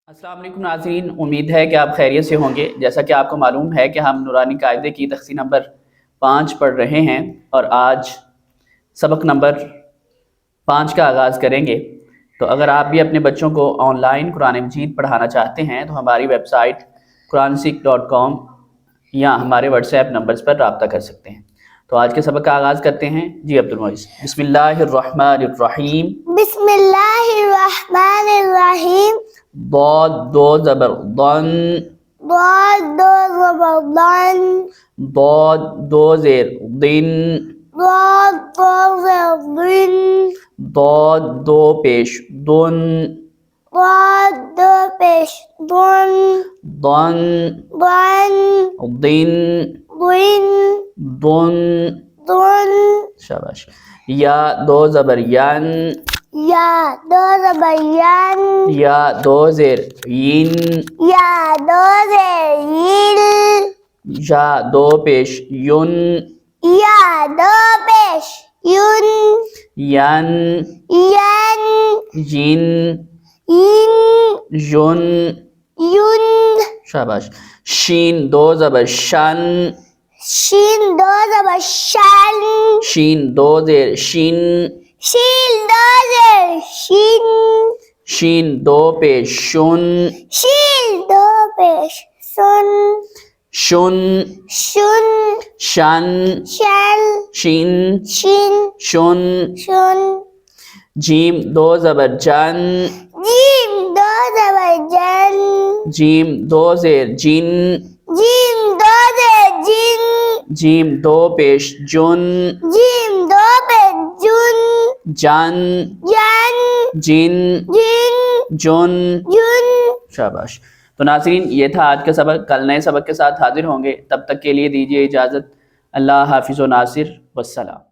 अस्सलाम वालेकुम नाज़रीन, उम्मीद है कि आप खैरियत से होंगे। जैसा कि आपको मालूम है कि हम नूरानी कायदे की तख्सी नंबर 5 पढ़ रहे हैं और आज सबक नंबर 5 का आगाज़ करेंगे। तो अगर आप भी अपने बच्चों को ऑनलाइन कुरान मजीद पढ़ाना चाहते हैं तो हमारी वेबसाइट quranseek.com या हमारे व्हाट्सएप नंबर्स पर रब्ता कर सकते हैं। तो आज के सबक का आगाज़ करते हैं। जी अब्दुल मोइज़। बिस्मिल्लाहिर्रहमानिर्रहीम। बिस्मिल्लाहिर्रहमानिर्रहीम। दौद दो ज़बर दन, दौद दो ज़बर दन, दौद दो ज़ेर दिन, दौद दो ज़ेर दिन, दौद दो पेश दुन, दौद दो पेश दुन, दन दन, दिन दिन, दुन। दुन। शाबाश। या दो ज़बर यन, या दो ज़बर यन, या दो ज़ेर यिन, या दो ज़ेर यिन, या दो पेश युन, या दो पेश युन, यन यन, जिन इन, युन। युन। शाबाश। शीन दो ज़बर शन, शीन दो ज़बर शन, शीन दो ज़ेर शिन, शीन दो ज़ेर शिन, शीन दो पेश शुन, शीन दो पेश सुन, शुन शुन, शन, शन, शिन शिन, शुन। शुन। जीम दो ज़बर जन, जीम दो ज़बर जन, जीम दो ज़ेर जिन, जीम दो ज़ेर जिन, जीम दो पेश जुन, जीम दो पेश जुन, जन जन, जिन जिन, जुन। जुन। शाबाश। तो नाज़रीन, ये था आज का सबक। कल नए सबक के साथ हाजिर होंगे। तब तक के लिए दीजिए इजाज़त। अल्लाह हाफ़िज़ व नासिर। वस्सलाम।